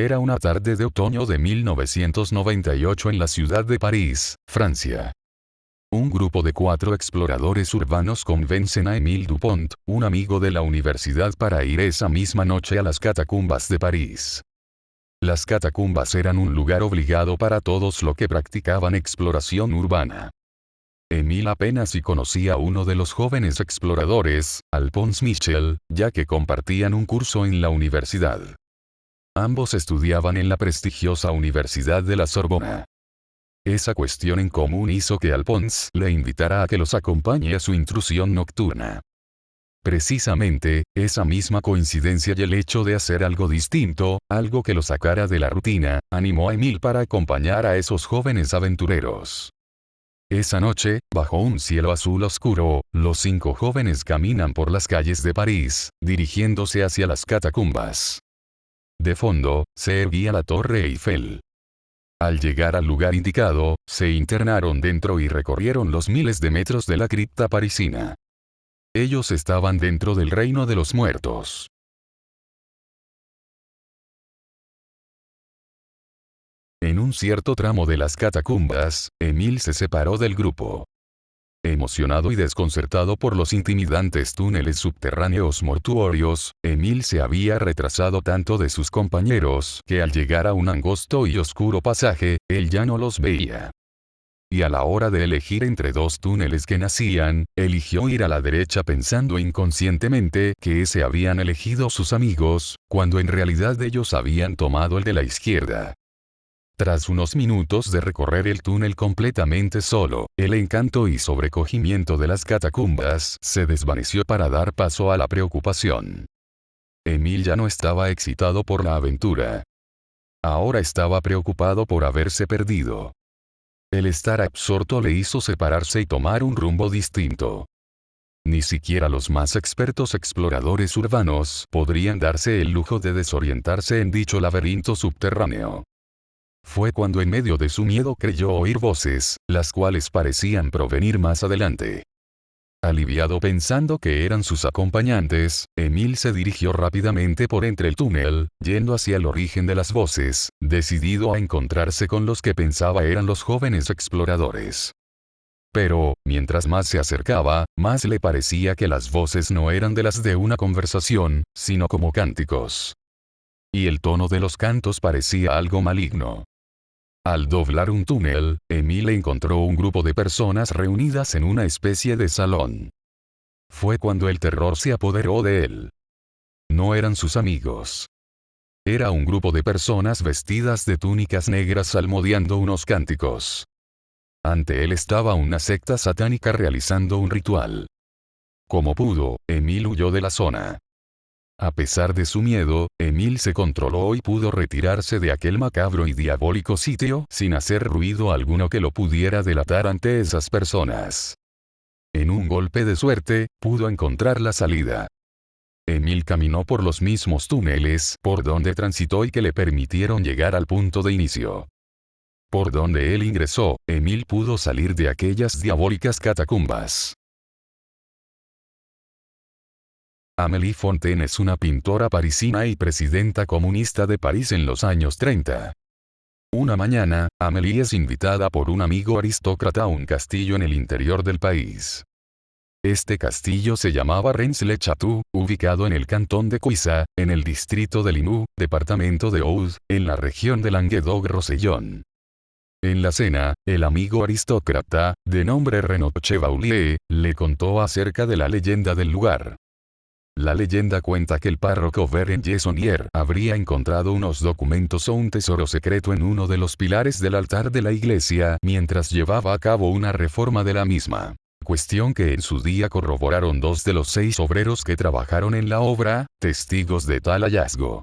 Era una tarde de otoño de 1998 en la ciudad de París, Francia. Un grupo de 4 exploradores urbanos convencen a Émile Dupont, un amigo de la universidad, para ir esa misma noche a las catacumbas de París. Las catacumbas eran un lugar obligado para todos los que practicaban exploración urbana. Émile apenas si conocía a uno de los jóvenes exploradores, Alphonse Michel, ya que compartían un curso en la universidad. Ambos estudiaban en la prestigiosa Universidad de la Sorbona. Esa cuestión en común hizo que Alphonse le invitara a que los acompañe a su intrusión nocturna. Precisamente, esa misma coincidencia y el hecho de hacer algo distinto, algo que lo sacara de la rutina, animó a Émile para acompañar a esos jóvenes aventureros. Esa noche, bajo un cielo azul oscuro, los 5 jóvenes caminan por las calles de París, dirigiéndose hacia las catacumbas. De fondo, se erguía la Torre Eiffel. Al llegar al lugar indicado, se internaron dentro y recorrieron los miles de metros de la cripta parisina. Ellos estaban dentro del reino de los muertos. En un cierto tramo de las catacumbas, Émile se separó del grupo. Emocionado y desconcertado por los intimidantes túneles subterráneos mortuorios, Émile se había retrasado tanto de sus compañeros que al llegar a un angosto y oscuro pasaje, él ya no los veía. Y a la hora de elegir entre 2 túneles que nacían, eligió ir a la derecha pensando inconscientemente que ese habían elegido sus amigos, cuando en realidad ellos habían tomado el de la izquierda. Tras unos minutos de recorrer el túnel completamente solo, el encanto y sobrecogimiento de las catacumbas se desvaneció para dar paso a la preocupación. Émile ya no estaba excitado por la aventura. Ahora estaba preocupado por haberse perdido. El estar absorto le hizo separarse y tomar un rumbo distinto. Ni siquiera los más expertos exploradores urbanos podrían darse el lujo de desorientarse en dicho laberinto subterráneo. Fue cuando en medio de su miedo creyó oír voces, las cuales parecían provenir más adelante. Aliviado pensando que eran sus acompañantes, Émile se dirigió rápidamente por entre el túnel, yendo hacia el origen de las voces, decidido a encontrarse con los que pensaba eran los jóvenes exploradores. Pero, mientras más se acercaba, más le parecía que las voces no eran de las de una conversación, sino como cánticos. Y el tono de los cantos parecía algo maligno. Al doblar un túnel, Émile encontró un grupo de personas reunidas en una especie de salón. Fue cuando el terror se apoderó de él. No eran sus amigos. Era un grupo de personas vestidas de túnicas negras salmodiando unos cánticos. Ante él estaba una secta satánica realizando un ritual. Como pudo, Émile huyó de la zona. A pesar de su miedo, Émile se controló y pudo retirarse de aquel macabro y diabólico sitio sin hacer ruido alguno que lo pudiera delatar ante esas personas. En un golpe de suerte, pudo encontrar la salida. Émile caminó por los mismos túneles por donde transitó y que le permitieron llegar al punto de inicio. Por donde él ingresó, Émile pudo salir de aquellas diabólicas catacumbas. Amélie Fontaine es una pintora parisina y presidenta comunista de París en los años 30. Una mañana, Amélie es invitada por un amigo aristócrata a un castillo en el interior del país. Este castillo se llamaba Rennes-le-Château, ubicado en el cantón de Cuissa, en el distrito de Limoux, departamento de Aude, en la región de Languedoc-Rosellón. En la cena, el amigo aristócrata, de nombre Renaud Chevalier, le contó acerca de la leyenda del lugar. La leyenda cuenta que el párroco Berenguer habría encontrado unos documentos o un tesoro secreto en uno de los pilares del altar de la iglesia mientras llevaba a cabo una reforma de la misma. Cuestión que en su día corroboraron 2 de los 6 obreros que trabajaron en la obra, testigos de tal hallazgo.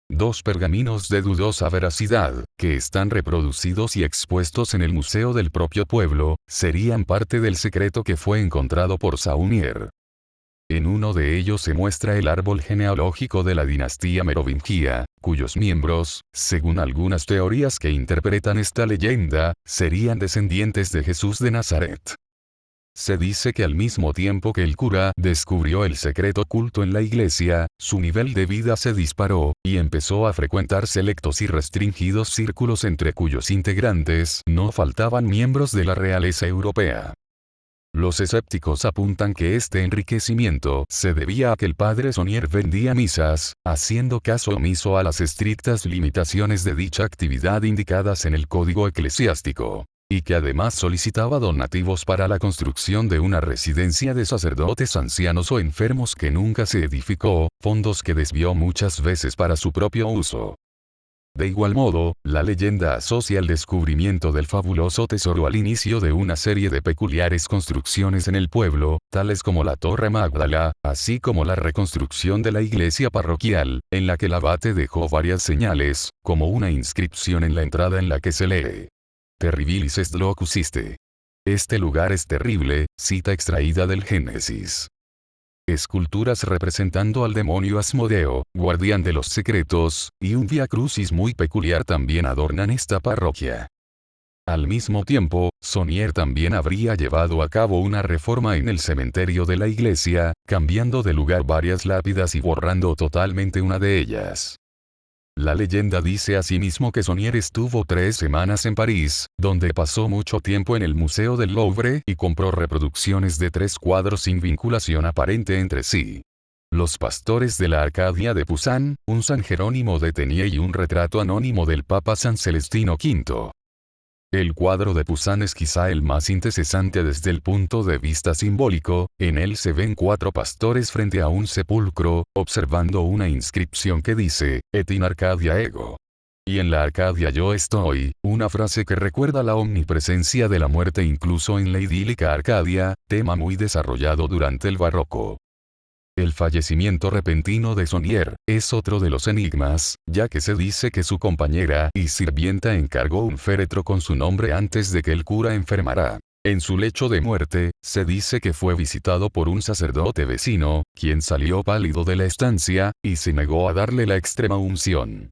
2 pergaminos de dudosa veracidad, que están reproducidos y expuestos en el museo del propio pueblo, serían parte del secreto que fue encontrado por Saunier. En uno de ellos se muestra el árbol genealógico de la dinastía merovingia, cuyos miembros, según algunas teorías que interpretan esta leyenda, serían descendientes de Jesús de Nazaret. Se dice que al mismo tiempo que el cura descubrió el secreto oculto en la iglesia, su nivel de vida se disparó, y empezó a frecuentar selectos y restringidos círculos entre cuyos integrantes no faltaban miembros de la realeza europea. Los escépticos apuntan que este enriquecimiento se debía a que el padre Saunier vendía misas, haciendo caso omiso a las estrictas limitaciones de dicha actividad indicadas en el código eclesiástico, y que además solicitaba donativos para la construcción de una residencia de sacerdotes ancianos o enfermos que nunca se edificó, fondos que desvió muchas veces para su propio uso. De igual modo, la leyenda asocia el descubrimiento del fabuloso tesoro al inicio de una serie de peculiares construcciones en el pueblo, tales como la Torre Magdala, así como la reconstrucción de la iglesia parroquial, en la que el abate dejó varias señales, como una inscripción en la entrada en la que se lee: Terribilis est locus iste. Este lugar es terrible, cita extraída del Génesis. Esculturas representando al demonio Asmodeo, guardián de los secretos, y un vía crucis muy peculiar también adornan esta parroquia. Al mismo tiempo, Saunier también habría llevado a cabo una reforma en el cementerio de la iglesia, cambiando de lugar varias lápidas y borrando totalmente una de ellas. La leyenda dice asimismo que Saunier estuvo 3 semanas en París, donde pasó mucho tiempo en el Museo del Louvre y compró reproducciones de 3 cuadros sin vinculación aparente entre sí. Los pastores de la Arcadia de Poussin, un San Jerónimo de Teniers y un retrato anónimo del Papa San Celestino V. El cuadro de Poussin es quizá el más interesante desde el punto de vista simbólico. En él se ven 4 pastores frente a un sepulcro, observando una inscripción que dice, Et in Arcadia ego. Y en la Arcadia yo estoy, una frase que recuerda la omnipresencia de la muerte incluso en la idílica Arcadia, tema muy desarrollado durante el barroco. El fallecimiento repentino de Saunier es otro de los enigmas, ya que se dice que su compañera y sirvienta encargó un féretro con su nombre antes de que el cura enfermara. En su lecho de muerte, se dice que fue visitado por un sacerdote vecino, quien salió pálido de la estancia, y se negó a darle la extrema unción.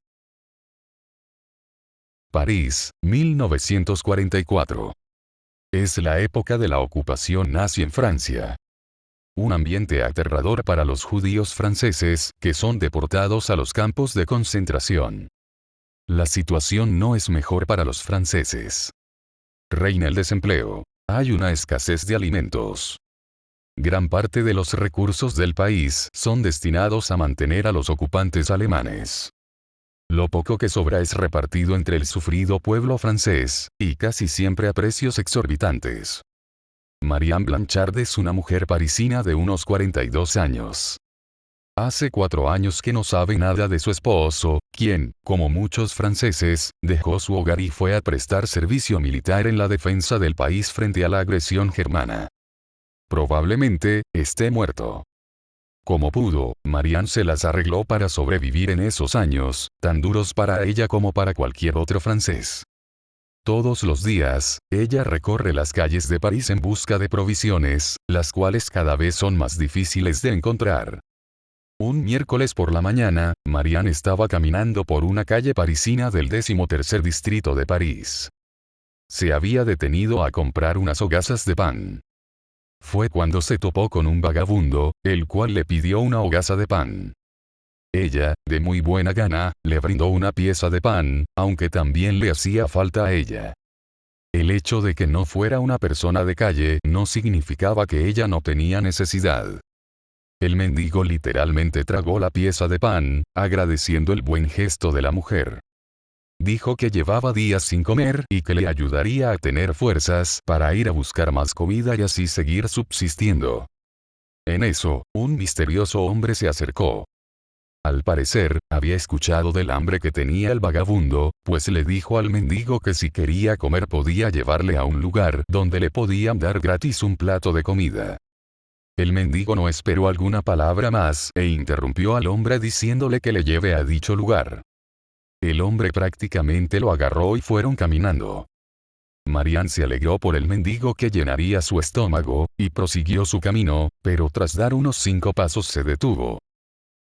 París, 1944. Es la época de la ocupación nazi en Francia. Un ambiente aterrador para los judíos franceses, que son deportados a los campos de concentración. La situación no es mejor para los franceses. Reina el desempleo. Hay una escasez de alimentos. Gran parte de los recursos del país son destinados a mantener a los ocupantes alemanes. Lo poco que sobra es repartido entre el sufrido pueblo francés, y casi siempre a precios exorbitantes. Marianne Blanchard es una mujer parisina de unos 42 años. Hace 4 años que no sabe nada de su esposo, quien, como muchos franceses, dejó su hogar y fue a prestar servicio militar en la defensa del país frente a la agresión germana. Probablemente, esté muerto. Como pudo, Marianne se las arregló para sobrevivir en esos años, tan duros para ella como para cualquier otro francés. Todos los días, ella recorre las calles de París en busca de provisiones, las cuales cada vez son más difíciles de encontrar. Un miércoles por la mañana, Marianne estaba caminando por una calle parisina del 13º distrito de París. Se había detenido a comprar unas hogazas de pan. Fue cuando se topó con un vagabundo, el cual le pidió una hogaza de pan. Ella, de muy buena gana, le brindó una pieza de pan, aunque también le hacía falta a ella. El hecho de que no fuera una persona de calle no significaba que ella no tenía necesidad. El mendigo literalmente tragó la pieza de pan, agradeciendo el buen gesto de la mujer. Dijo que llevaba días sin comer y que le ayudaría a tener fuerzas para ir a buscar más comida y así seguir subsistiendo. En eso, un misterioso hombre se acercó. Al parecer, había escuchado del hambre que tenía el vagabundo, pues le dijo al mendigo que si quería comer podía llevarle a un lugar donde le podían dar gratis un plato de comida. El mendigo no esperó alguna palabra más e interrumpió al hombre diciéndole que le lleve a dicho lugar. El hombre prácticamente lo agarró y fueron caminando. Marianne se alegró por el mendigo que llenaría su estómago, y prosiguió su camino, pero tras dar unos 5 pasos se detuvo.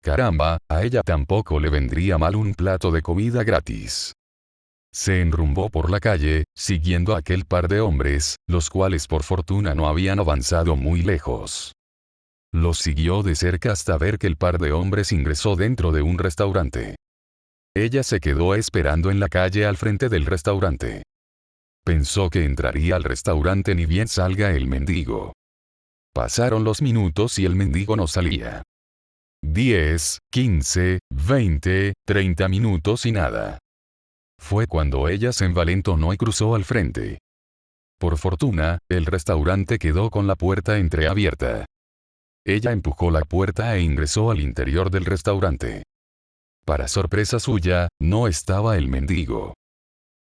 Caramba, a ella tampoco le vendría mal un plato de comida gratis. Se enrumbó por la calle, siguiendo a aquel par de hombres, los cuales por fortuna no habían avanzado muy lejos. Los siguió de cerca hasta ver que el par de hombres ingresó dentro de un restaurante. Ella se quedó esperando en la calle al frente del restaurante. Pensó que entraría al restaurante ni bien salga el mendigo. Pasaron los minutos y el mendigo no salía. 10, 15, 20, 30 minutos y nada. Fue cuando ella se envalentonó y cruzó al frente. Por fortuna, el restaurante quedó con la puerta entreabierta. Ella empujó la puerta e ingresó al interior del restaurante. Para sorpresa suya, no estaba el mendigo.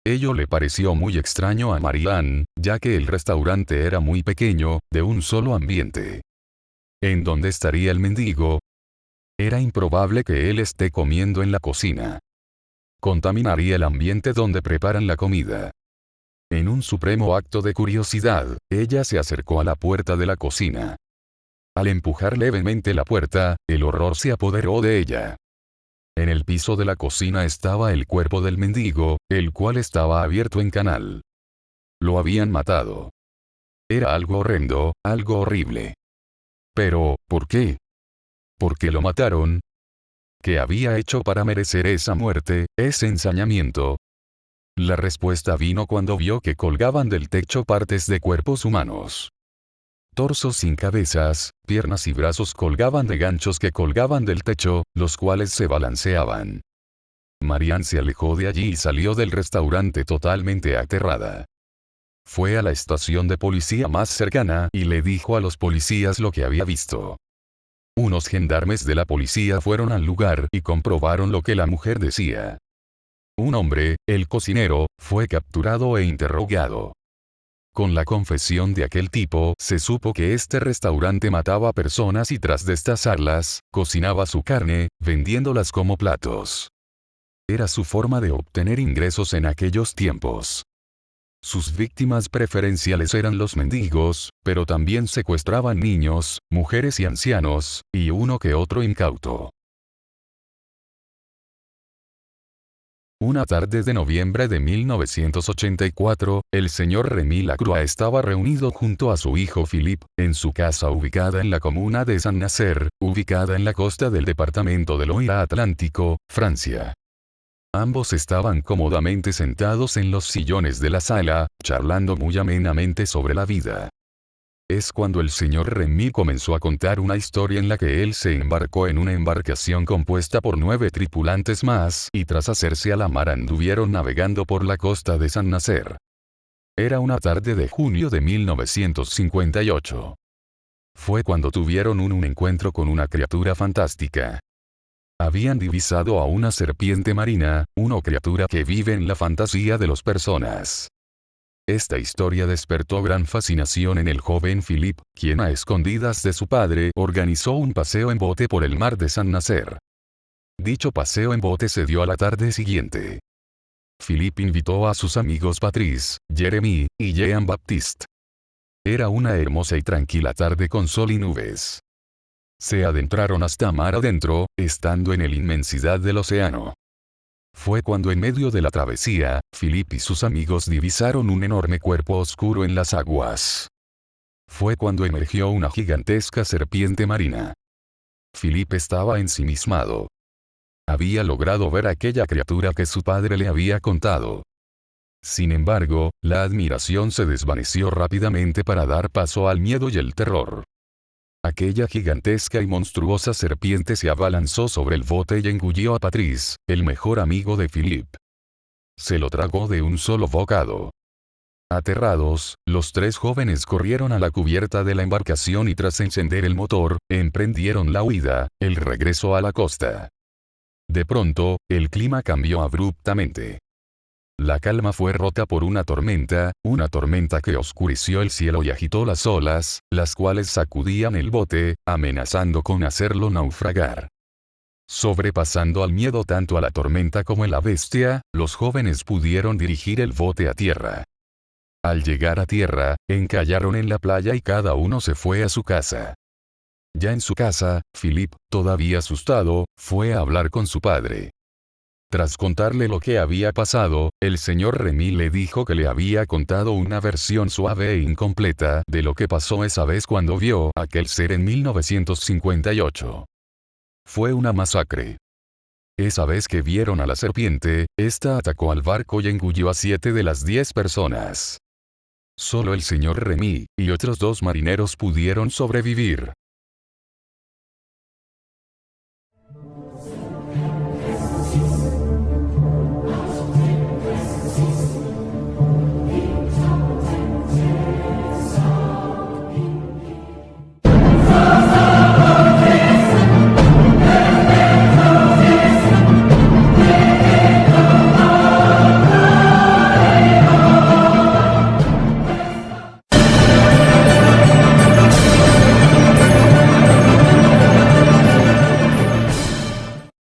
Ello le pareció muy extraño a Marianne, ya que el restaurante era muy pequeño, de un solo ambiente. ¿En dónde estaría el mendigo? Era improbable que él esté comiendo en la cocina. Contaminaría el ambiente donde preparan la comida. En un supremo acto de curiosidad, ella se acercó a la puerta de la cocina. Al empujar levemente la puerta, el horror se apoderó de ella. En el piso de la cocina estaba el cuerpo del mendigo, el cual estaba abierto en canal. Lo habían matado. Era algo horrendo, algo horrible. Pero, ¿por qué? ¿Por qué lo mataron? ¿Qué había hecho para merecer esa muerte, ese ensañamiento? La respuesta vino cuando vio que colgaban del techo partes de cuerpos humanos. Torsos sin cabezas, piernas y brazos colgaban de ganchos que colgaban del techo, los cuales se balanceaban. Marianne se alejó de allí y salió del restaurante totalmente aterrada. Fue a la estación de policía más cercana y le dijo a los policías lo que había visto. Unos gendarmes de la policía fueron al lugar y comprobaron lo que la mujer decía. Un hombre, el cocinero, fue capturado e interrogado. Con la confesión de aquel tipo, se supo que este restaurante mataba personas y tras destazarlas, cocinaba su carne, vendiéndolas como platos. Era su forma de obtener ingresos en aquellos tiempos. Sus víctimas preferenciales eran los mendigos, pero también secuestraban niños, mujeres y ancianos, y uno que otro incauto. Una tarde de noviembre de 1984, el señor Remy Lacroix estaba reunido junto a su hijo Philippe, en su casa ubicada en la comuna de Saint-Nazaire, ubicada en la costa del departamento del Loira Atlántico, Francia. Ambos estaban cómodamente sentados en los sillones de la sala, charlando muy amenamente sobre la vida. Es cuando el señor Remy comenzó a contar una historia en la que él se embarcó en una embarcación compuesta por 9 tripulantes más y tras hacerse a la mar anduvieron navegando por la costa de Saint-Nazaire. Era una tarde de junio de 1958. Fue cuando tuvieron un encuentro con una criatura fantástica. Habían divisado a una serpiente marina, una criatura que vive en la fantasía de las personas. Esta historia despertó gran fascinación en el joven Philippe, quien a escondidas de su padre organizó un paseo en bote por el mar de Saint-Nazaire. Dicho paseo en bote se dio a la tarde siguiente. Philippe invitó a sus amigos Patrice, Jeremy y Jean-Baptiste. Era una hermosa y tranquila tarde con sol y nubes. Se adentraron hasta mar adentro, estando en la inmensidad del océano. Fue cuando en medio de la travesía, Philippe y sus amigos divisaron un enorme cuerpo oscuro en las aguas. Fue cuando emergió una gigantesca serpiente marina. Philippe estaba ensimismado. Había logrado ver aquella criatura que su padre le había contado. Sin embargo, la admiración se desvaneció rápidamente para dar paso al miedo y el terror. Aquella gigantesca y monstruosa serpiente se abalanzó sobre el bote y engulló a Patrice, el mejor amigo de Philippe. Se lo tragó de un solo bocado. Aterrados, los 3 jóvenes corrieron a la cubierta de la embarcación y tras encender el motor, emprendieron la huida, el regreso a la costa. De pronto, el clima cambió abruptamente. La calma fue rota por una tormenta que oscureció el cielo y agitó las olas, las cuales sacudían el bote, amenazando con hacerlo naufragar. Sobrepasando al miedo tanto a la tormenta como a la bestia, los jóvenes pudieron dirigir el bote a tierra. Al llegar a tierra, encallaron en la playa y cada uno se fue a su casa. Ya en su casa, Philippe, todavía asustado, fue a hablar con su padre. Tras contarle lo que había pasado, el señor Remy le dijo que le había contado una versión suave e incompleta de lo que pasó esa vez cuando vio a aquel ser en 1958. Fue una masacre. Esa vez que vieron a la serpiente, esta atacó al barco y engulló a 7 de las 10 personas. Solo el señor Remy y otros 2 marineros pudieron sobrevivir.